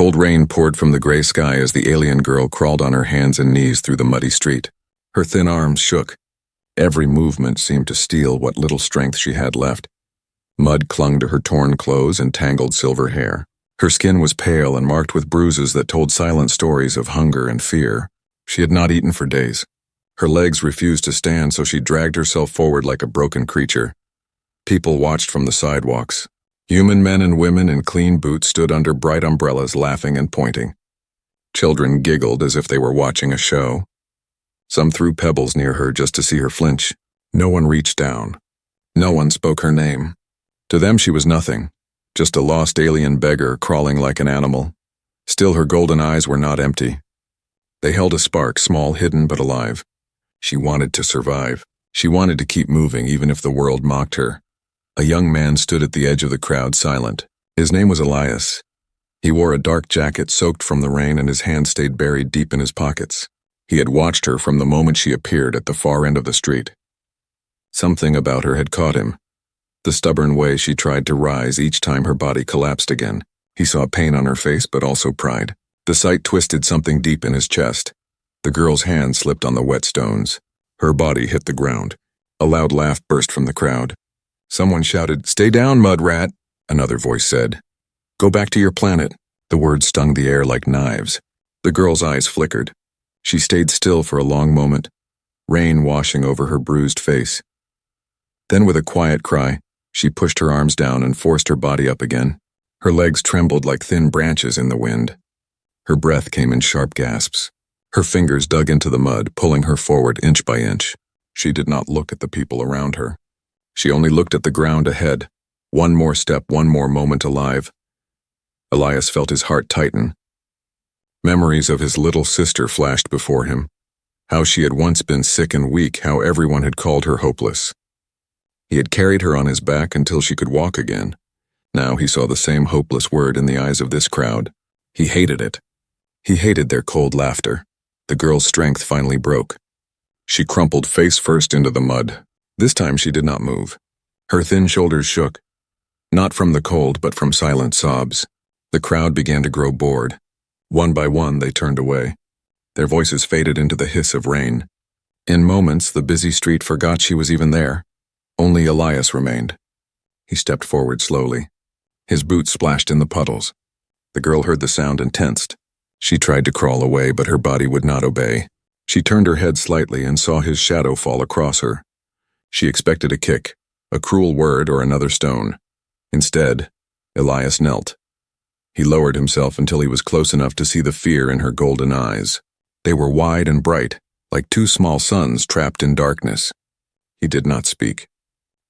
Cold rain poured from the gray sky as the alien girl crawled on her hands and knees through the muddy street. Her thin arms shook. Every movement seemed to steal what little strength she had left. Mud clung to her torn clothes and tangled silver hair. Her skin was pale and marked with bruises that told silent stories of hunger and fear. She had not eaten for days. Her legs refused to stand, so she dragged herself forward like a broken creature. People watched from the sidewalks. Human men and women in clean boots stood under bright umbrellas, laughing and pointing. Children giggled as if they were watching a show. Some threw pebbles near her just to see her flinch. No one reached down. No one spoke her name. To them she was nothing, just a lost alien beggar crawling like an animal. Still, her golden eyes were not empty. They held a spark, small, hidden, but alive. She wanted to survive. She wanted to keep moving, even if the world mocked her. A young man stood at the edge of the crowd, silent. His name was Elias. He wore a dark jacket soaked from the rain, and his hands stayed buried deep in his pockets. He had watched her from the moment she appeared at the far end of the street. Something about her had caught him. The stubborn way she tried to rise each time her body collapsed again. He saw pain on her face, but also pride. The sight twisted something deep in his chest. The girl's hand slipped on the wet stones. Her body hit the ground. A loud laugh burst from the crowd. Someone shouted, "Stay down, mud rat," another voice said. "Go back to your planet." The words stung the air like knives. The girl's eyes flickered. She stayed still for a long moment, rain washing over her bruised face. Then with a quiet cry, she pushed her arms down and forced her body up again. Her legs trembled like thin branches in the wind. Her breath came in sharp gasps. Her fingers dug into the mud, pulling her forward inch by inch. She did not look at the people around her. She only looked at the ground ahead. One more step, one more moment alive. Elias felt his heart tighten. Memories of his little sister flashed before him. How she had once been sick and weak, how everyone had called her hopeless. He had carried her on his back until she could walk again. Now he saw the same hopeless word in the eyes of this crowd. He hated it. He hated their cold laughter. The girl's strength finally broke. She crumpled face first into the mud. This time she did not move. Her thin shoulders shook. Not from the cold, but from silent sobs. The crowd began to grow bored. One by one, they turned away. Their voices faded into the hiss of rain. In moments, the busy street forgot she was even there. Only Elias remained. He stepped forward slowly. His boots splashed in the puddles. The girl heard the sound and tensed. She tried to crawl away, but her body would not obey. She turned her head slightly and saw his shadow fall across her. She expected a kick, a cruel word, or another stone. Instead, Elias knelt. He lowered himself until he was close enough to see the fear in her golden eyes. They were wide and bright, like two small suns trapped in darkness. He did not speak.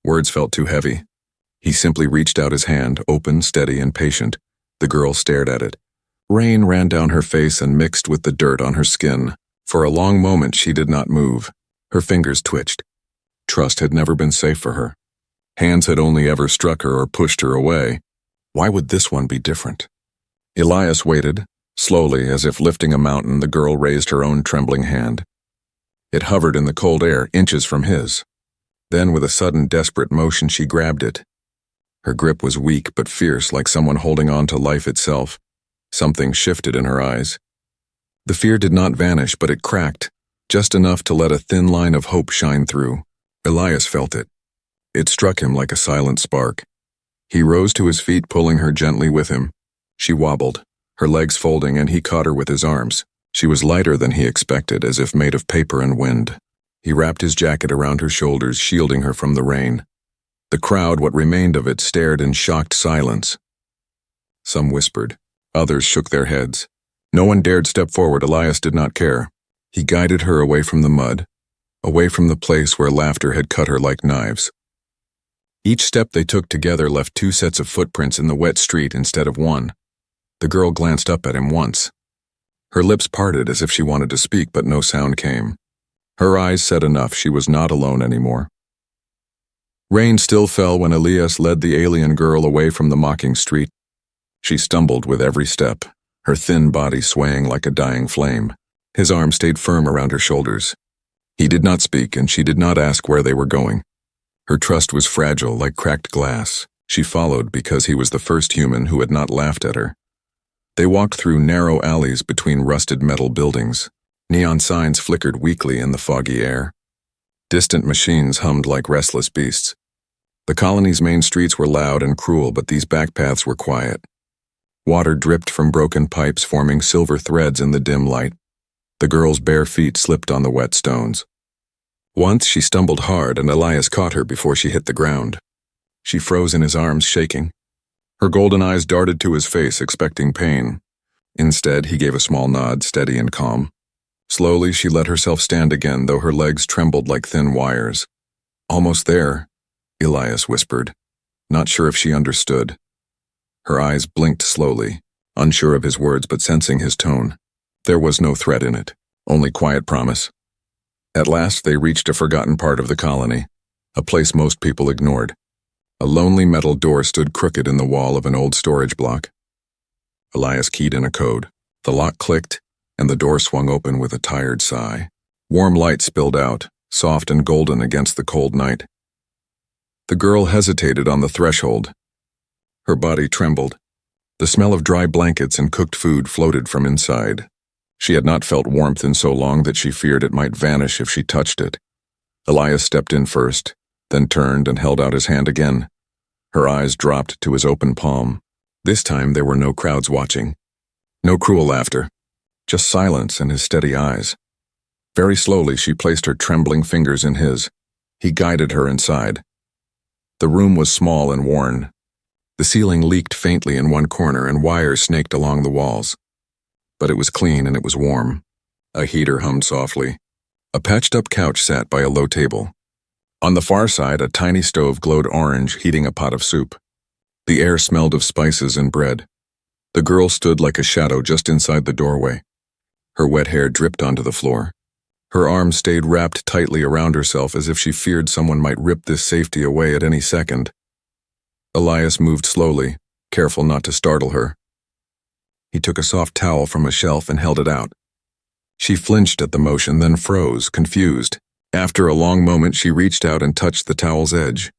Words felt too heavy. He simply reached out his hand, open, steady, and patient. The girl stared at it. Rain ran down her face and mixed with the dirt on her skin. For a long moment she did not move. Her fingers twitched. Trust had never been safe for her. Hands had only ever struck her or pushed her away. Why would this one be different? Elias waited. Slowly, as if lifting a mountain, the girl raised her own trembling hand. It hovered in the cold air, inches from his. Then, with a sudden, desperate motion, she grabbed it. Her grip was weak but fierce, like someone holding on to life itself. Something shifted in her eyes. The fear did not vanish, but it cracked, just enough to let a thin line of hope shine through. Elias felt it. It struck him like a silent spark. He rose to his feet, pulling her gently with him. She wobbled, her legs folding, and he caught her with his arms. She was lighter than he expected, as if made of paper and wind. He wrapped his jacket around her shoulders, shielding her from the rain. The crowd, what remained of it, stared in shocked silence. Some whispered. Others shook their heads. No one dared step forward. Elias did not care. He guided her away from the mud, away from the place where laughter had cut her like knives. Each step they took together left two sets of footprints in the wet street instead of one. The girl glanced up at him once. Her lips parted as if she wanted to speak, but no sound came. Her eyes said enough. She was not alone anymore. Rain still fell when Elias led the alien girl away from the mocking street. She stumbled with every step, her thin body swaying like a dying flame. His arm stayed firm around her shoulders. He did not speak, and she did not ask where they were going. Her trust was fragile, like cracked glass. She followed because he was the first human who had not laughed at her. They walked through narrow alleys between rusted metal buildings. Neon signs flickered weakly in the foggy air. Distant machines hummed like restless beasts. The colony's main streets were loud and cruel, but these back paths were quiet. Water dripped from broken pipes, forming silver threads in the dim light. The girl's bare feet slipped on the wet stones. Once she stumbled hard, and Elias caught her before she hit the ground. She froze in his arms, shaking. Her golden eyes darted to his face, expecting pain. Instead, he gave a small nod, steady and calm. Slowly, she let herself stand again, though her legs trembled like thin wires. "Almost there," Elias whispered, not sure if she understood. Her eyes blinked slowly, unsure of his words but sensing his tone. There was no threat in it, only quiet promise. At last, they reached a forgotten part of the colony, a place most people ignored. A lonely metal door stood crooked in the wall of an old storage block. Elias keyed in a code. The lock clicked, and the door swung open with a tired sigh. Warm light spilled out, soft and golden against the cold night. The girl hesitated on the threshold. Her body trembled. The smell of dry blankets and cooked food floated from inside. She had not felt warmth in so long that she feared it might vanish if she touched it. Elias stepped in first, then turned and held out his hand again. Her eyes dropped to his open palm. This time there were no crowds watching. No cruel laughter. Just silence and his steady eyes. Very slowly she placed her trembling fingers in his. He guided her inside. The room was small and worn. The ceiling leaked faintly in one corner and wires snaked along the walls. But it was clean and it was warm. A heater hummed softly. A patched-up couch sat by a low table. On the far side, a tiny stove glowed orange, heating a pot of soup. The air smelled of spices and bread. The girl stood like a shadow just inside the doorway. Her wet hair dripped onto the floor. Her arms stayed wrapped tightly around herself as if she feared someone might rip this safety away at any second. Elias moved slowly, careful not to startle her. He took a soft towel from a shelf and held it out. She flinched at the motion, then froze, confused. After a long moment, she reached out and touched the towel's edge.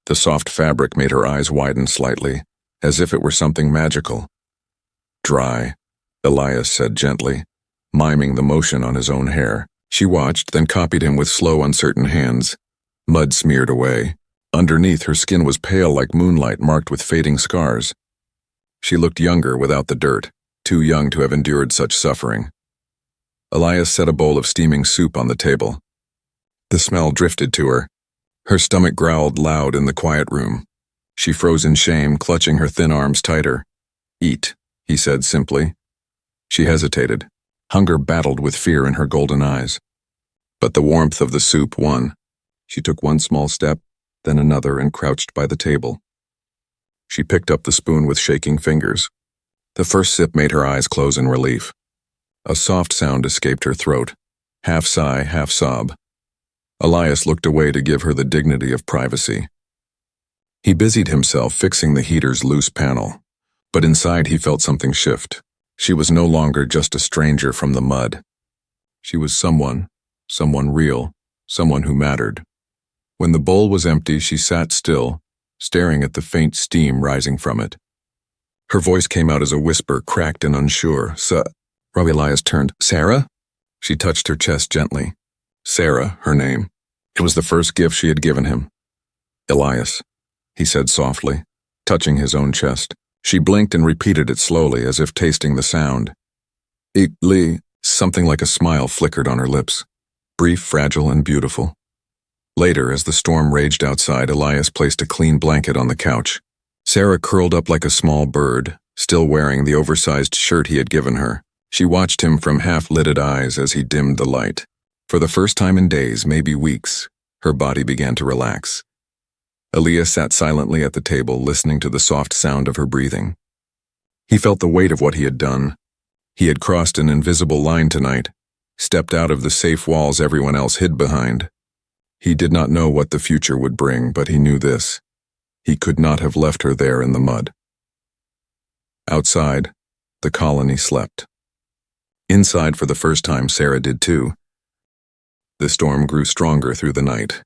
The soft fabric made her eyes widen slightly, as if it were something magical. "Dry," Elias said gently, miming the motion on his own hair. She watched, then copied him with slow, uncertain hands. Mud smeared away. Underneath, her skin was pale like moonlight, marked with fading scars. She looked younger without the dirt, too young to have endured such suffering. Elias set a bowl of steaming soup on the table. The smell drifted to her. Her stomach growled loud in the quiet room. She froze in shame, clutching her thin arms tighter. "Eat," he said simply. She hesitated. Hunger battled with fear in her golden eyes. But the warmth of the soup won. She took one small step, then another, and crouched by the table. She picked up the spoon with shaking fingers. The first sip made her eyes close in relief. A soft sound escaped her throat, half sigh, half sob. Elias looked away to give her the dignity of privacy. He busied himself fixing the heater's loose panel, but inside he felt something shift. She was no longer just a stranger from the mud. She was someone real, someone who mattered. When the bowl was empty, she sat still, staring at the faint steam rising from it. Her voice came out as a whisper, cracked and unsure. Elias turned. "Sarah?" She touched her chest gently. Sarah, her name. It was the first gift she had given him. "Elias," he said softly, touching his own chest. She blinked and repeated it slowly, as if tasting the sound. "Lee." Something like a smile flickered on her lips. Brief, fragile, and beautiful. Later, as the storm raged outside, Elias placed a clean blanket on the couch. Sarah curled up like a small bird, still wearing the oversized shirt he had given her. She watched him from half-lidded eyes as he dimmed the light. For the first time in days, maybe weeks, her body began to relax. Elias sat silently at the table, listening to the soft sound of her breathing. He felt the weight of what he had done. He had crossed an invisible line tonight, stepped out of the safe walls everyone else hid behind. He did not know what the future would bring, but he knew this. He could not have left her there in the mud. Outside, the colony slept. Inside, for the first time, Sarah did too. The storm grew stronger through the night.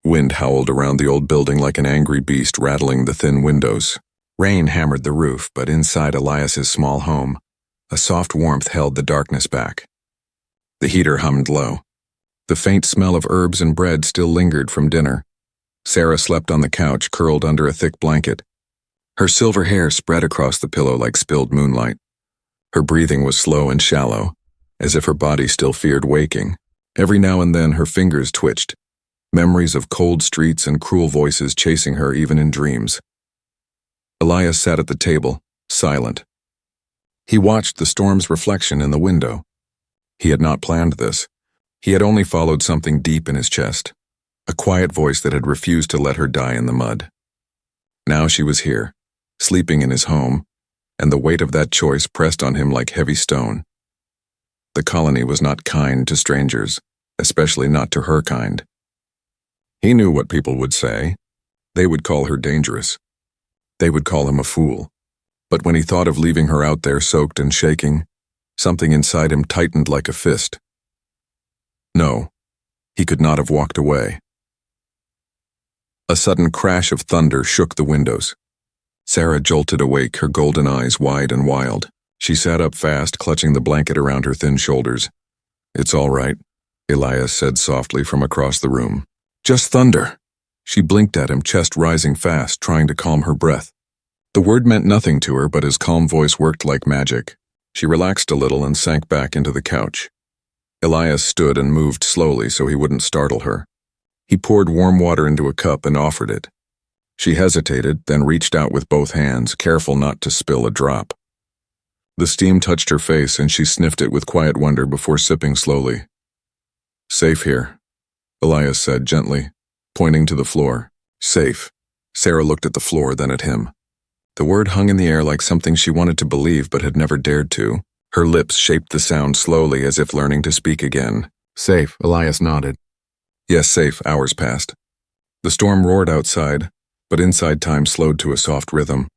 Wind howled around the old building like an angry beast, rattling the thin windows. Rain hammered the roof, but inside Elias's small home, a soft warmth held the darkness back. The heater hummed low. The faint smell of herbs and bread still lingered from dinner. Sarah slept on the couch, curled under a thick blanket. Her silver hair spread across the pillow like spilled moonlight. Her breathing was slow and shallow, as if her body still feared waking. Every now and then her fingers twitched, memories of cold streets and cruel voices chasing her even in dreams. Elias sat at the table, silent. He watched the storm's reflection in the window. He had not planned this. He had only followed something deep in his chest, a quiet voice that had refused to let her die in the mud. Now she was here, sleeping in his home, and the weight of that choice pressed on him like heavy stone. The colony was not kind to strangers, especially not to her kind. He knew what people would say. They would call her dangerous. They would call him a fool. But when he thought of leaving her out there soaked and shaking, something inside him tightened like a fist. No, he could not have walked away. A sudden crash of thunder shook the windows. Sarah jolted awake, her golden eyes wide and wild. She sat up fast, clutching the blanket around her thin shoulders. "It's all right," Elias said softly from across the room. "Just thunder." She blinked at him, chest rising fast, trying to calm her breath. The word meant nothing to her, but his calm voice worked like magic. She relaxed a little and sank back into the couch. Elias stood and moved slowly so he wouldn't startle her. He poured warm water into a cup and offered it. She hesitated, then reached out with both hands, careful not to spill a drop. The steam touched her face and she sniffed it with quiet wonder before sipping slowly. "Safe here," Elias said gently, pointing to the floor. "Safe." Sarah looked at the floor, then at him. The word hung in the air like something she wanted to believe but had never dared to. Her lips shaped the sound slowly as if learning to speak again. "Safe," Elias nodded. "Yes, safe." Hours passed. The storm roared outside, but inside time slowed to a soft rhythm.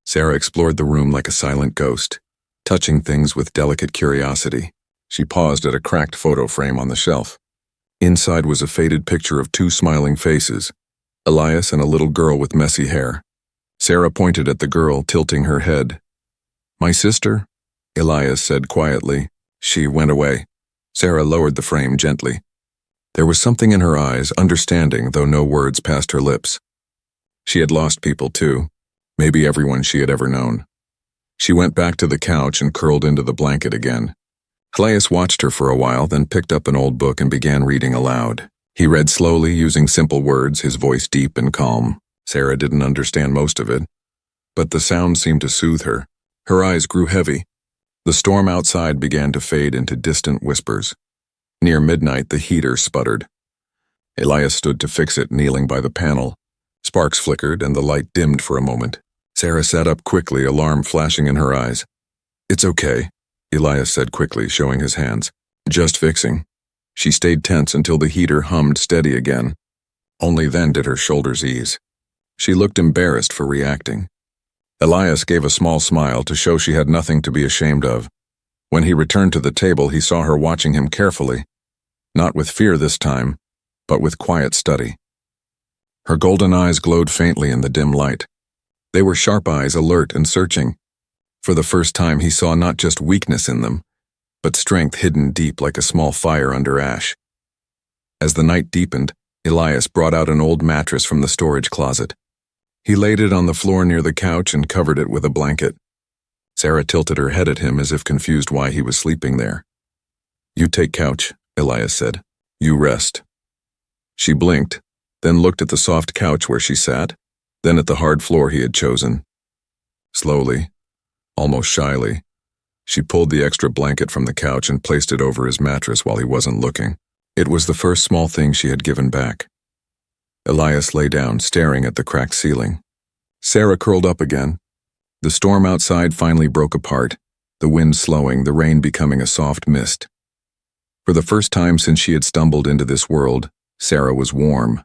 Sarah explored the room like a silent ghost, touching things with delicate curiosity. She paused at a cracked photo frame on the shelf. Inside was a faded picture of two smiling faces, Elias and a little girl with messy hair. Sarah pointed at the girl, tilting her head. "My sister?" Elias said quietly. She went away. Sarah lowered the frame gently. There was something in her eyes, understanding, though no words passed her lips. She had lost people too, maybe everyone she had ever known. She went back to the couch and curled into the blanket again. Elias watched her for a while, then picked up an old book and began reading aloud. He read slowly, using simple words, his voice deep and calm. Sarah didn't understand most of it, but the sound seemed to soothe her. Her eyes grew heavy. The storm outside began to fade into distant whispers. Near midnight, the heater sputtered. Elias stood to fix it, kneeling by the panel. Sparks flickered, and the light dimmed for a moment. Sarah sat up quickly, alarm flashing in her eyes. "It's okay," Elias said quickly, showing his hands. "Just fixing." She stayed tense until the heater hummed steady again. Only then did her shoulders ease. She looked embarrassed for reacting. Elias gave a small smile to show she had nothing to be ashamed of. When he returned to the table, he saw her watching him carefully, not with fear this time, but with quiet study. Her golden eyes glowed faintly in the dim light. They were sharp eyes, alert and searching. For the first time, he saw not just weakness in them, but strength hidden deep like a small fire under ash. As the night deepened, Elias brought out an old mattress from the storage closet. He laid it on the floor near the couch and covered it with a blanket. Sarah tilted her head at him as if confused why he was sleeping there. "You take couch," Elias said. "You rest." She blinked, then looked at the soft couch where she sat, then at the hard floor he had chosen. Slowly, almost shyly, she pulled the extra blanket from the couch and placed it over his mattress while he wasn't looking. It was the first small thing she had given back. Elias lay down, staring at the cracked ceiling. Sarah curled up again. The storm outside finally broke apart, the wind slowing, the rain becoming a soft mist. For the first time since she had stumbled into this world, Sarah was warm.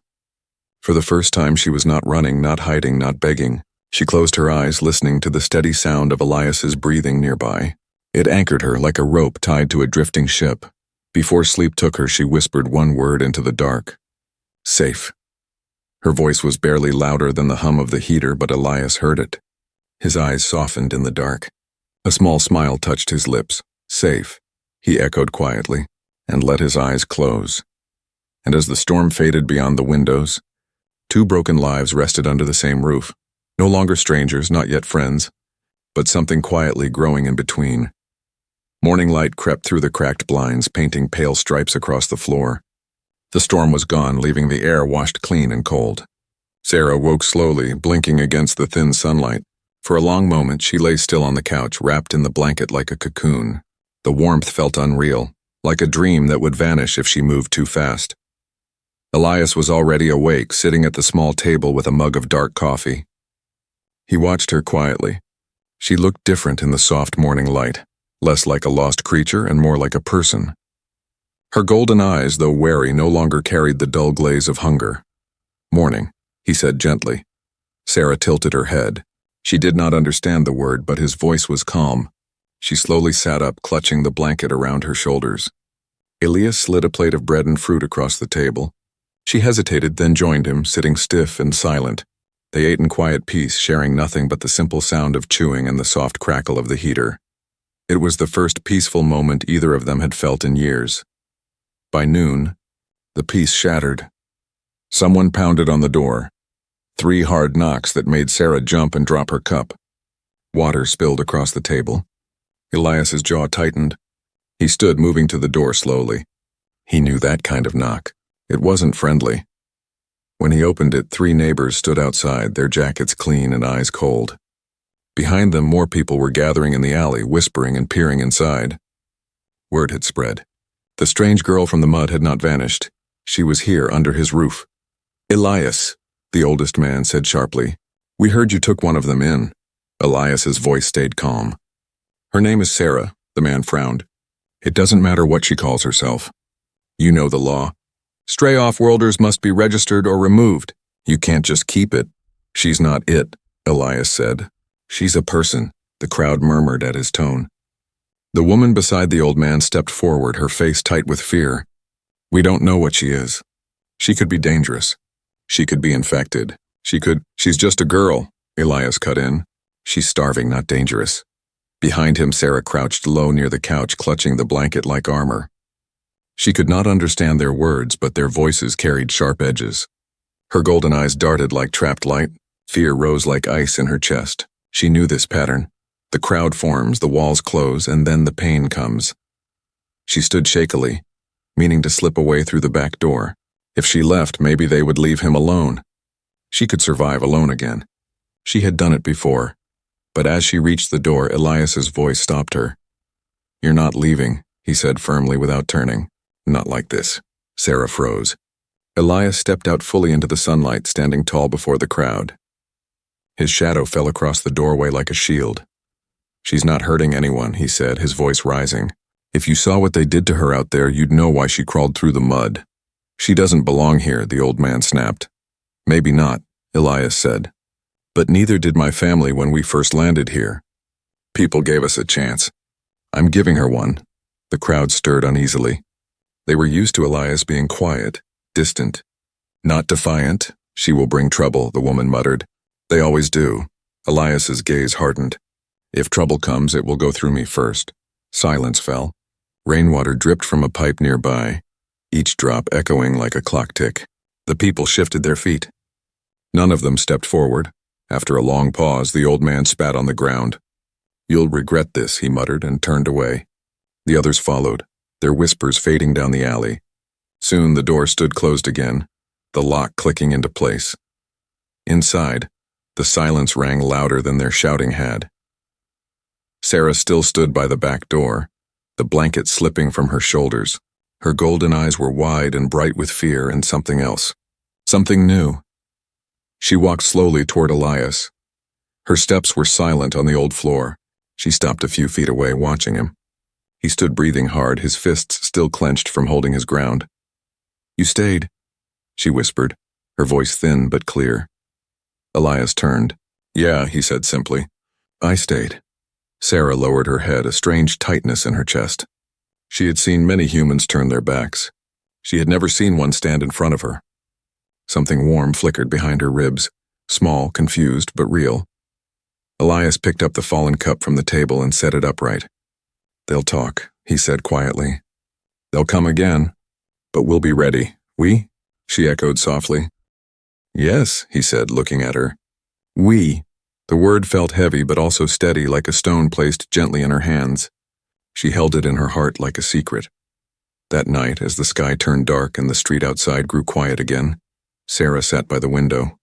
For the first time she was not running, not hiding, not begging. She closed her eyes, listening to the steady sound of Elias's breathing nearby. It anchored her like a rope tied to a drifting ship. Before sleep took her, she whispered one word into the dark. "Safe." Her voice was barely louder than the hum of the heater, but Elias heard it. His eyes softened in the dark. A small smile touched his lips. Safe, he echoed quietly, and let his eyes close. And as the storm faded beyond the windows, two broken lives rested under the same roof. No longer strangers, not yet friends, but something quietly growing in between. Morning light crept through the cracked blinds, painting pale stripes across the floor. The storm was gone, leaving the air washed clean and cold. Sarah woke slowly, blinking against the thin sunlight. For a long moment, she lay still on the couch, wrapped in the blanket like a cocoon. The warmth felt unreal, like a dream that would vanish if she moved too fast. Elias was already awake, sitting at the small table with a mug of dark coffee. He watched her quietly. She looked different in the soft morning light, less like a lost creature and more like a person. Her golden eyes, though wary, no longer carried the dull glaze of hunger. "Morning," he said gently. Sarah tilted her head. She did not understand the word, but his voice was calm. She slowly sat up, clutching the blanket around her shoulders. Elias slid a plate of bread and fruit across the table. She hesitated, then joined him, sitting stiff and silent. They ate in quiet peace, sharing nothing but the simple sound of chewing and the soft crackle of the heater. It was the first peaceful moment either of them had felt in years. By noon, the peace shattered. Someone pounded on the door. 3 hard knocks that made Sarah jump and drop her cup. Water spilled across the table. Elias's jaw tightened. He stood, moving to the door slowly. He knew that kind of knock. It wasn't friendly. When he opened it, 3 neighbors stood outside, their jackets clean and eyes cold. Behind them, more people were gathering in the alley, whispering and peering inside. Word had spread. The strange girl from the mud had not vanished. She was here under his roof. "Elias," the oldest man said sharply. "We heard you took one of them in." Elias's voice stayed calm. "Her name is Sarah," the man frowned. "It doesn't matter what she calls herself. You know the law. Stray off-worlders must be registered or removed. You can't just keep it." "She's not it," Elias said. "She's a person," the crowd murmured at his tone. The woman beside the old man stepped forward, her face tight with fear. "We don't know what she is. She could be dangerous. She could be infected. She's just a girl," Elias cut in. "She's starving, not dangerous." Behind him, Sarah crouched low near the couch, clutching the blanket like armor. She could not understand their words, but their voices carried sharp edges. Her golden eyes darted like trapped light. Fear rose like ice in her chest. She knew this pattern. The crowd forms, the walls close, and then the pain comes. She stood shakily, meaning to slip away through the back door. If she left, maybe they would leave him alone. She could survive alone again. She had done it before. But as she reached the door, Elias's voice stopped her. "You're not leaving," he said firmly without turning. "Not like this." Sarah froze. Elias stepped out fully into the sunlight, standing tall before the crowd. His shadow fell across the doorway like a shield. "She's not hurting anyone," he said, his voice rising. "If you saw what they did to her out there, you'd know why she crawled through the mud." "She doesn't belong here," the old man snapped. "Maybe not," Elias said. "But neither did my family when we first landed here. People gave us a chance. I'm giving her one." The crowd stirred uneasily. They were used to Elias being quiet, distant. "Not defiant. She will bring trouble," the woman muttered. "They always do." Elias's gaze hardened. "If trouble comes, it will go through me first." Silence fell. Rainwater dripped from a pipe nearby, each drop echoing like a clock tick. The people shifted their feet. None of them stepped forward. After a long pause, the old man spat on the ground. "You'll regret this," he muttered and turned away. The others followed, their whispers fading down the alley. Soon the door stood closed again, the lock clicking into place. Inside, the silence rang louder than their shouting had. Sarah still stood by the back door, the blanket slipping from her shoulders. Her golden eyes were wide and bright with fear and something else. Something new. She walked slowly toward Elias. Her steps were silent on the old floor. She stopped a few feet away, watching him. He stood breathing hard, his fists still clenched from holding his ground. "You stayed," she whispered, her voice thin but clear. Elias turned. "Yeah," he said simply. "I stayed." Sarah lowered her head, a strange tightness in her chest. She had seen many humans turn their backs. She had never seen one stand in front of her. Something warm flickered behind her ribs, small, confused, but real. Elias picked up the fallen cup from the table and set it upright. "They'll talk," he said quietly. "They'll come again, but we'll be ready. We?" she echoed softly. "Yes," he said, looking at her. "We." The word felt heavy but also steady, like a stone placed gently in her hands. She held it in her heart like a secret. That night, as the sky turned dark and the street outside grew quiet again, Sarah sat by the window.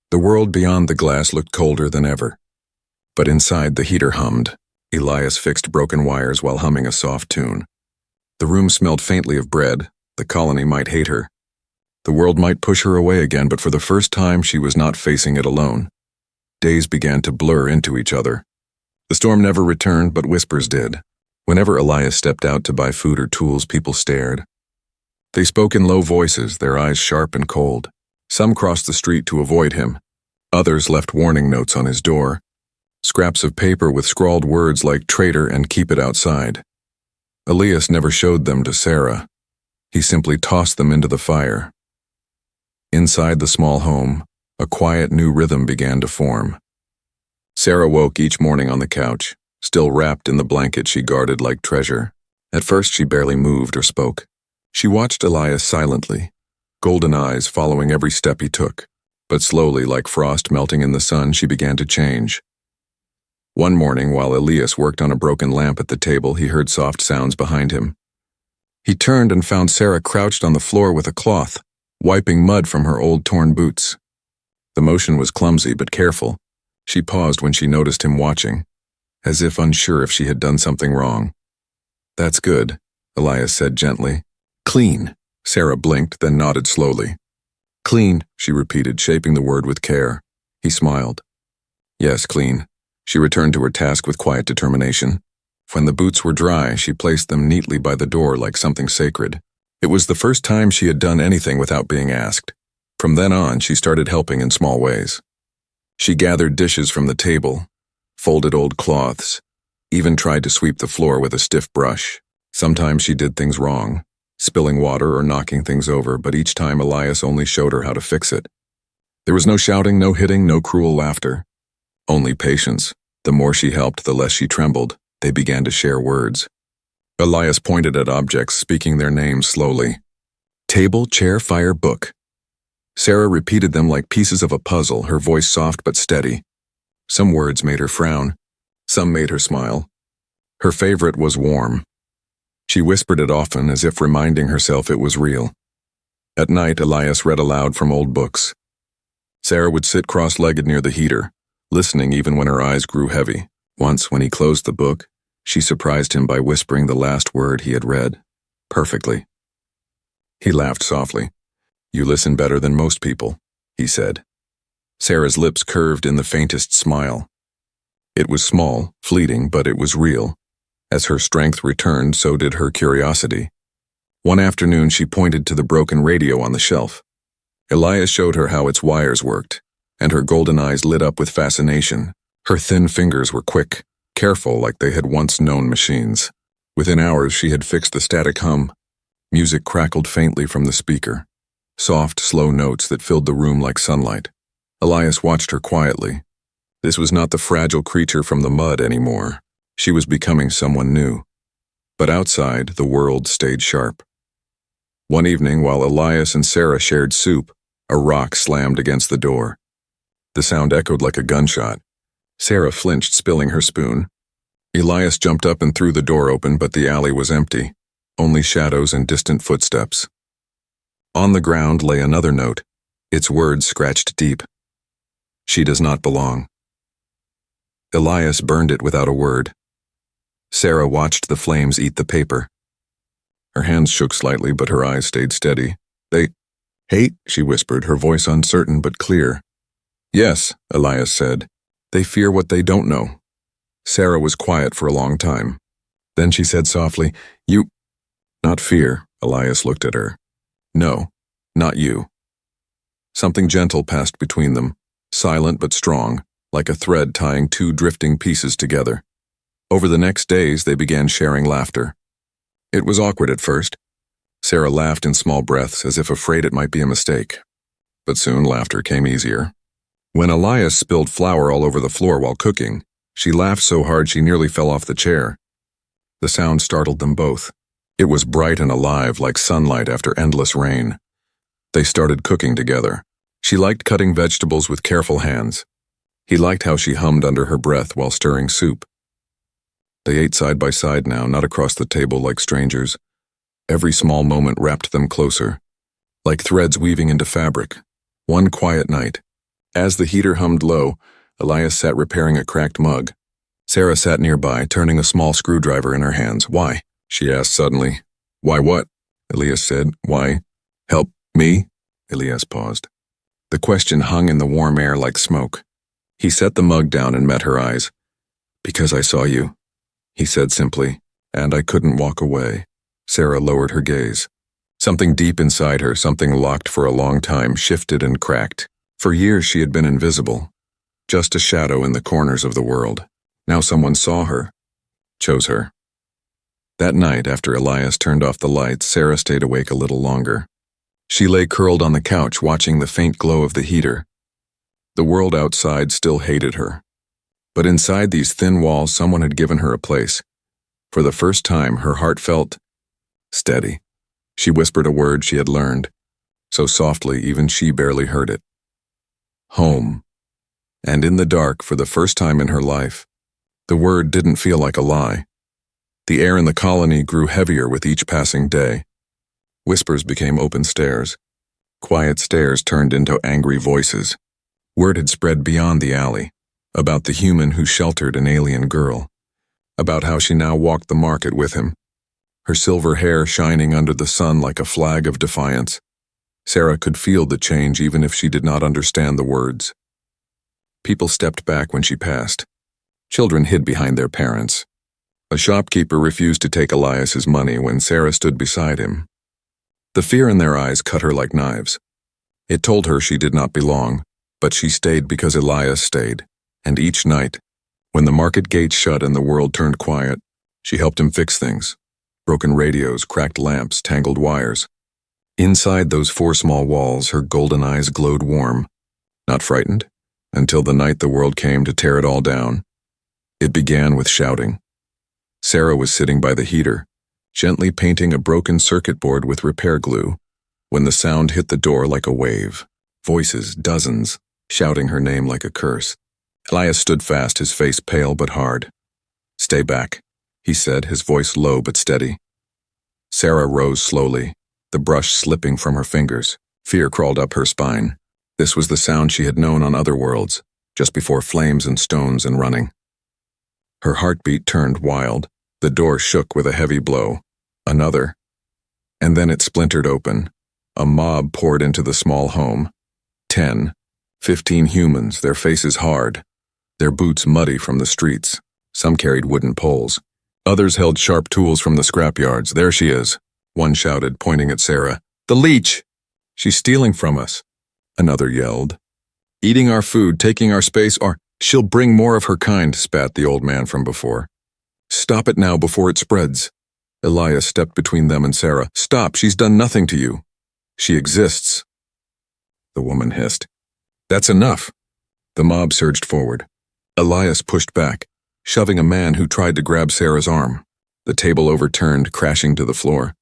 The world beyond the glass looked colder than ever. But inside, the heater hummed. Elias fixed broken wires while humming a soft tune. The room smelled faintly of bread. The colony might hate her. The world might push her away again, but for the first time she was not facing it alone. Days began to blur into each other. The storm never returned, but whispers did. Whenever Elias stepped out to buy food or tools, people stared. They spoke in low voices, their eyes sharp and cold. Some crossed the street to avoid him. Others left warning notes on his door. Scraps of paper with scrawled words like traitor and keep it outside. Elias never showed them to Sarah. He simply tossed them into the fire. Inside the small home, a quiet new rhythm began to form. Sarah woke each morning on the couch, still wrapped in the blanket she guarded like treasure. At first she barely moved or spoke. She watched Elias silently, golden eyes following every step he took. But slowly, like frost melting in the sun, she began to change. One morning, while Elias worked on a broken lamp at the table, he heard soft sounds behind him. He turned and found Sarah crouched on the floor with a cloth, wiping mud from her old torn boots. The motion was clumsy but careful. She paused when she noticed him watching, as if unsure if she had done something wrong. "That's good," Elias said gently. "Clean." Sarah blinked, then nodded slowly. "Clean," she repeated, shaping the word with care. He smiled. "Yes, clean." She returned to her task with quiet determination. When the boots were dry, she placed them neatly by the door like something sacred. It was the first time she had done anything without being asked. From then on, she started helping in small ways. She gathered dishes from the table, folded old cloths, even tried to sweep the floor with a stiff brush. Sometimes she did things wrong, spilling water or knocking things over, but each time Elias only showed her how to fix it. There was no shouting, no hitting, no cruel laughter. Only patience. The more she helped, the less she trembled. They began to share words. Elias pointed at objects, speaking their names slowly. Table, chair, fire, book. Sarah repeated them like pieces of a puzzle, her voice soft but steady. Some words made her frown. Some made her smile. Her favorite was warm. She whispered it often, as if reminding herself it was real. At night, Elias read aloud from old books. Sarah would sit cross-legged near the heater, listening even when her eyes grew heavy. Once, when he closed the book, she surprised him by whispering the last word he had read. Perfectly. He laughed softly. "You listen better than most people," he said. Sarah's lips curved in the faintest smile. It was small, fleeting, but it was real. As her strength returned, so did her curiosity. One afternoon, she pointed to the broken radio on the shelf. Elias showed her how its wires worked, and her golden eyes lit up with fascination. Her thin fingers were quick, careful like they had once known machines. Within hours, she had fixed the static hum. Music crackled faintly from the speaker. Soft, slow notes that filled the room like sunlight. Elias watched her quietly. This was not the fragile creature from the mud anymore. She was becoming someone new. But outside, the world stayed sharp. One evening, while Elias and Sarah shared soup, a rock slammed against the door. The sound echoed like a gunshot. Sarah flinched, spilling her spoon. Elias jumped up and threw the door open, but the alley was empty. Only shadows and distant footsteps. On the ground lay another note, its words scratched deep. She does not belong. Elias burned it without a word. Sarah watched the flames eat the paper. Her hands shook slightly, but her eyes stayed steady. "They hate," she whispered, her voice uncertain but clear. "Yes," Elias said. "They fear what they don't know." Sarah was quiet for a long time. Then she said softly, "You—" "Not fear," Elias looked at her. "No, not you." Something gentle passed between them, silent but strong, like a thread tying two drifting pieces together. Over the next days, they began sharing laughter. It was awkward at first. Sarah laughed in small breaths, as if afraid it might be a mistake. But soon laughter came easier. When Elias spilled flour all over the floor while cooking, she laughed so hard she nearly fell off the chair. The sound startled them both. It was bright and alive like sunlight after endless rain. They started cooking together. She liked cutting vegetables with careful hands. He liked how she hummed under her breath while stirring soup. They ate side by side now, not across the table like strangers. Every small moment wrapped them closer, like threads weaving into fabric. One quiet night, as the heater hummed low, Elias sat repairing a cracked mug. Sarah sat nearby, turning a small screwdriver in her hands. "Why?" she asked suddenly. "Why what?" Elias said. "Why? Help me?" Elias paused. The question hung in the warm air like smoke. He set the mug down and met her eyes. "Because I saw you," he said simply, "and I couldn't walk away." Sarah lowered her gaze. Something deep inside her, something locked for a long time, shifted and cracked. For years she had been invisible, just a shadow in the corners of the world. Now someone saw her, chose her. That night, after Elias turned off the lights, Sarah stayed awake a little longer. She lay curled on the couch, watching the faint glow of the heater. The world outside still hated her. But inside these thin walls, someone had given her a place. For the first time, her heart felt steady. She whispered a word she had learned, so softly even she barely heard it. Home. And in the dark, for the first time in her life, the word didn't feel like a lie. The air in the colony grew heavier with each passing day. Whispers became open stares. Quiet stares turned into angry voices. Word had spread beyond the alley, about the human who sheltered an alien girl, about how she now walked the market with him, her silver hair shining under the sun like a flag of defiance. Sarah could feel the change even if she did not understand the words. People stepped back when she passed. Children hid behind their parents. A shopkeeper refused to take Elias's money when Sarah stood beside him. The fear in their eyes cut her like knives. It told her she did not belong, but she stayed because Elias stayed. And each night, when the market gates shut and the world turned quiet, she helped him fix things. Broken radios, cracked lamps, tangled wires. Inside those 4 small walls, her golden eyes glowed warm. Not frightened, until the night the world came to tear it all down. It began with shouting. Sarah was sitting by the heater, gently painting a broken circuit board with repair glue, when the sound hit the door like a wave. Voices, dozens, shouting her name like a curse. Elias stood fast, his face pale but hard. "Stay back," he said, his voice low but steady. Sarah rose slowly, the brush slipping from her fingers. Fear crawled up her spine. This was the sound she had known on other worlds, just before flames and stones and running. Her heartbeat turned wild. The door shook with a heavy blow. Another. And then it splintered open. A mob poured into the small home. 10, 15 humans, their faces hard, their boots muddy from the streets. Some carried wooden poles. Others held sharp tools from the scrapyards. "There she is," one shouted, pointing at Sarah. "The leech! She's stealing from us," another yelled. "Eating our food, taking our space, or she'll bring more of her kind," spat the old man from before. "Stop it now before it spreads." Elias stepped between them and Sarah. "Stop, she's done nothing to you. She exists." The woman hissed. "That's enough." The mob surged forward. Elias pushed back, shoving a man who tried to grab Sarah's arm. The table overturned, crashing to the floor.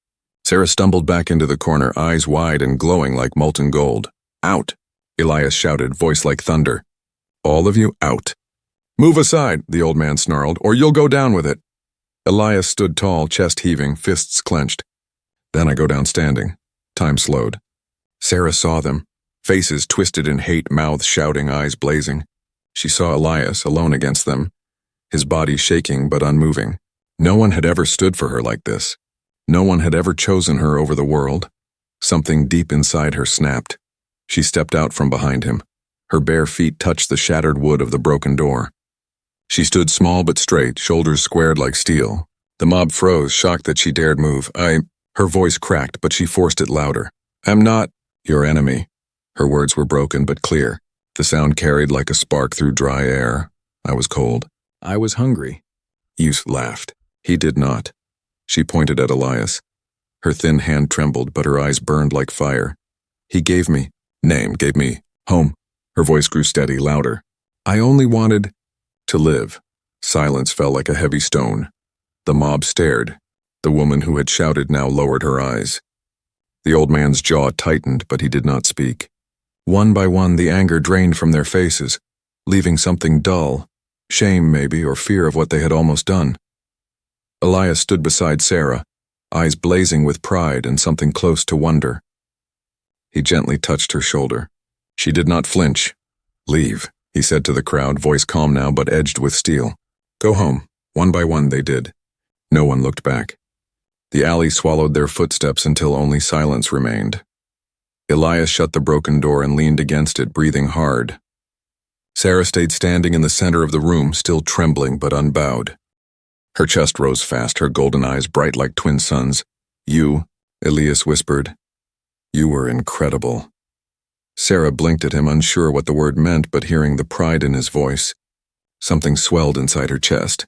Sarah stumbled back into the corner, eyes wide and glowing like molten gold. "Out!" Elias shouted, voice like thunder. "All of you, out." "Move aside," the old man snarled, "or you'll go down with it." Elias stood tall, chest heaving, fists clenched. "Then I go down standing." Time slowed. Sarah saw them, faces twisted in hate, mouths shouting, eyes blazing. She saw Elias, alone against them, his body shaking but unmoving. No one had ever stood for her like this. No one had ever chosen her over the world. Something deep inside her snapped. She stepped out from behind him. Her bare feet touched the shattered wood of the broken door. She stood small but straight, shoulders squared like steel. The mob froze, shocked that she dared move. Her voice cracked, but she forced it louder. "I'm not your enemy." Her words were broken but clear. The sound carried like a spark through dry air. "I was cold. I was hungry." Yus laughed. He did not. She pointed at Elias. Her thin hand trembled, but her eyes burned like fire. "He gave me home." Her voice grew steady, louder. I only wanted to live. Silence fell like a heavy stone. The mob stared. The woman who had shouted now lowered her eyes. The old man's jaw tightened, but he did not speak. One by one, the anger drained from their faces, leaving something dull, shame maybe, or fear of what they had almost done. Elias stood beside Sarah, eyes blazing with pride and something close to wonder. He gently touched her shoulder. She did not flinch. Leave, he said to the crowd, voice calm now but edged with steel. Go home. One by one they did. No one looked back. The alley swallowed their footsteps until only silence remained. Elias shut the broken door and leaned against it, breathing hard. Sarah stayed standing in the center of the room, still trembling but unbowed. Her chest rose fast, her golden eyes bright like twin suns. You, Elias whispered. You were incredible. Sarah blinked at him, unsure what the word meant, but hearing the pride in his voice. Something swelled inside her chest,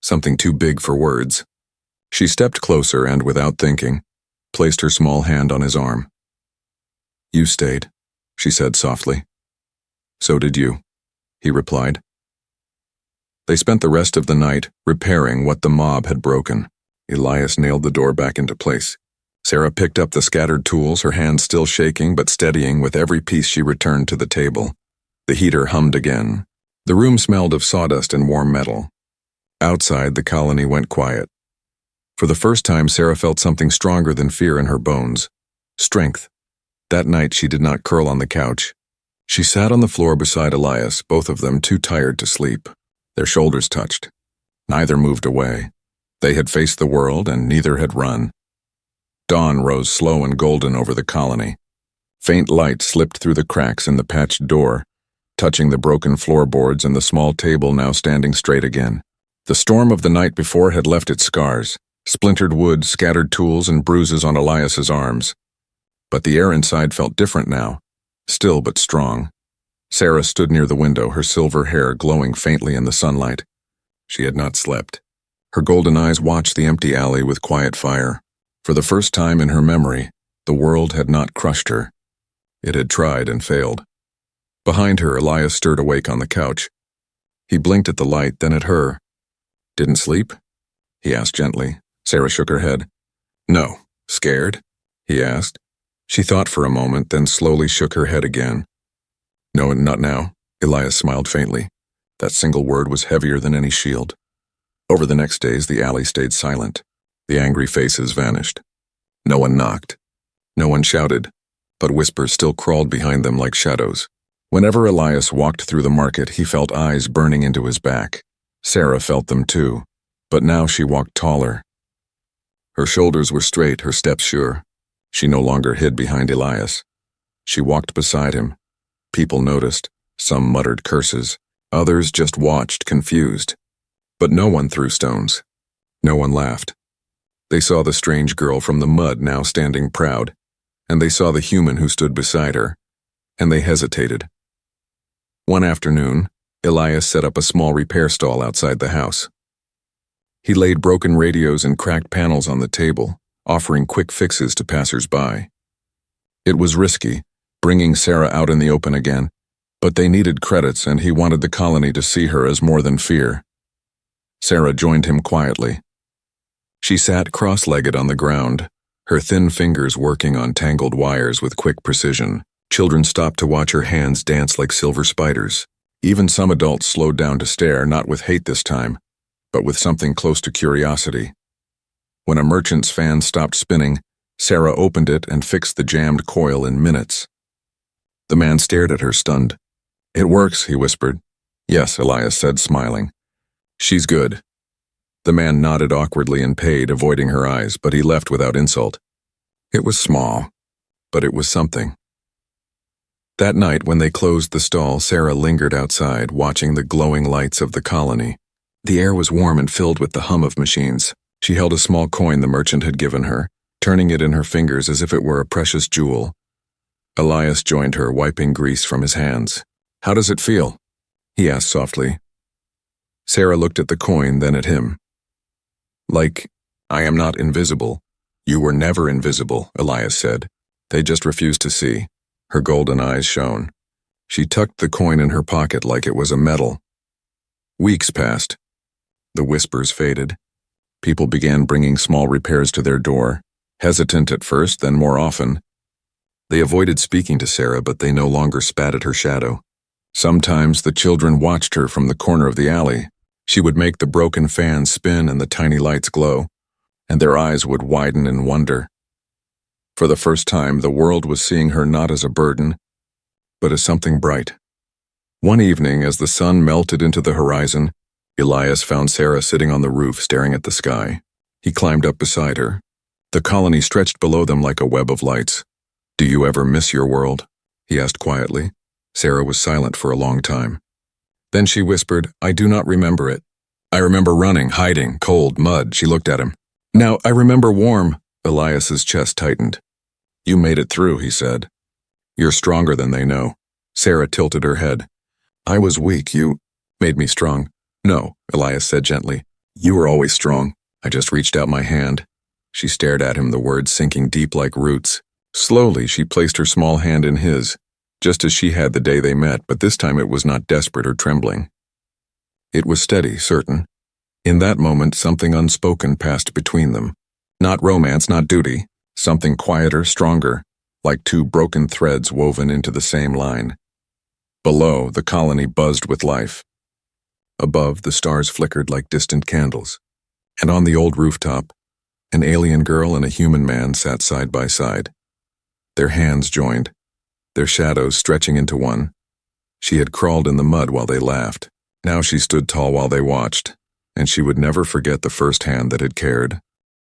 something too big for words. She stepped closer and, without thinking, placed her small hand on his arm. You stayed, she said softly. So did you, he replied. They spent the rest of the night repairing what the mob had broken. Elias nailed the door back into place. Sarah picked up the scattered tools, her hands still shaking but steadying with every piece she returned to the table. The heater hummed again. The room smelled of sawdust and warm metal. Outside, the colony went quiet. For the first time, Sarah felt something stronger than fear in her bones. Strength. That night, she did not curl on the couch. She sat on the floor beside Elias, both of them too tired to sleep. Their shoulders touched. Neither moved away. They had faced the world, and neither had run. Dawn rose slow and golden over the colony. Faint light slipped through the cracks in the patched door, touching the broken floorboards and the small table now standing straight again. The storm of the night before had left its scars, splintered wood, scattered tools, and bruises on Elias's arms. But the air inside felt different now, still but strong. Sarah stood near the window, her silver hair glowing faintly in the sunlight. She had not slept. Her golden eyes watched the empty alley with quiet fire. For the first time in her memory, the world had not crushed her. It had tried and failed. Behind her, Elias stirred awake on the couch. He blinked at the light, then at her. Didn't sleep? He asked gently. Sarah shook her head. No. Scared? He asked. She thought for a moment, then slowly shook her head again. No, not now. Elias smiled faintly. That single word was heavier than any shield. Over the next days, the alley stayed silent. The angry faces vanished. No one knocked. No one shouted, but whispers still crawled behind them like shadows. Whenever Elias walked through the market, he felt eyes burning into his back. Sarah felt them too, but now she walked taller. Her shoulders were straight, her steps sure. She no longer hid behind Elias. She walked beside him. People noticed. Some muttered curses. Others just watched, confused. But no one threw stones. No one laughed. They saw the strange girl from the mud now standing proud, and they saw the human who stood beside her, and they hesitated. One afternoon, Elias set up a small repair stall outside the house. He laid broken radios and cracked panels on the table, offering quick fixes to passers-by. It was risky, bringing Sarah out in the open again, but they needed credits and he wanted the colony to see her as more than fear. Sarah joined him quietly. She sat cross-legged on the ground, her thin fingers working on tangled wires with quick precision. Children stopped to watch her hands dance like silver spiders. Even some adults slowed down to stare, not with hate this time, but with something close to curiosity. When a merchant's fan stopped spinning, Sarah opened it and fixed the jammed coil in minutes. The man stared at her, stunned. It works, he whispered. Yes, Elias said, smiling. She's good. The man nodded awkwardly and paid, avoiding her eyes, but he left without insult. It was small, but it was something. That night, when they closed the stall, Sarah lingered outside, watching the glowing lights of the colony. The air was warm and filled with the hum of machines. She held a small coin the merchant had given her, turning it in her fingers as if it were a precious jewel. Elias joined her, wiping grease from his hands. How does it feel? He asked softly. Sarah looked at the coin, then at him. Like, I am not invisible. You were never invisible, Elias said. They just refused to see. Her golden eyes shone. She tucked the coin in her pocket like it was a medal. Weeks passed. The whispers faded. People began bringing small repairs to their door, hesitant at first, then more often. They avoided speaking to Sarah, but they no longer spat at her shadow. Sometimes the children watched her from the corner of the alley. She would make the broken fan spin and the tiny lights glow, and their eyes would widen in wonder. For the first time, the world was seeing her not as a burden, but as something bright. One evening, as the sun melted into the horizon, Elias found Sarah sitting on the roof staring at the sky. He climbed up beside her. The colony stretched below them like a web of lights. "Do you ever miss your world?" he asked quietly. Sarah was silent for a long time. Then she whispered, "I do not remember it. I remember running, hiding, cold, mud." She looked at him. "Now, I remember warm." Elias's chest tightened. "You made it through," he said. "You're stronger than they know." Sarah tilted her head. "I was weak. You made me strong." "No," Elias said gently. "You were always strong. I just reached out my hand." She stared at him, the words sinking deep like roots. Slowly, she placed her small hand in his, just as she had the day they met, but this time it was not desperate or trembling. It was steady, certain. In that moment, something unspoken passed between them. Not romance, not duty. Something quieter, stronger, like two broken threads woven into the same line. Below, the colony buzzed with life. Above, the stars flickered like distant candles. And on the old rooftop, an alien girl and a human man sat side by side. Their hands joined, their shadows stretching into one. She had crawled in the mud while they laughed. Now she stood tall while they watched, and she would never forget the first hand that had cared.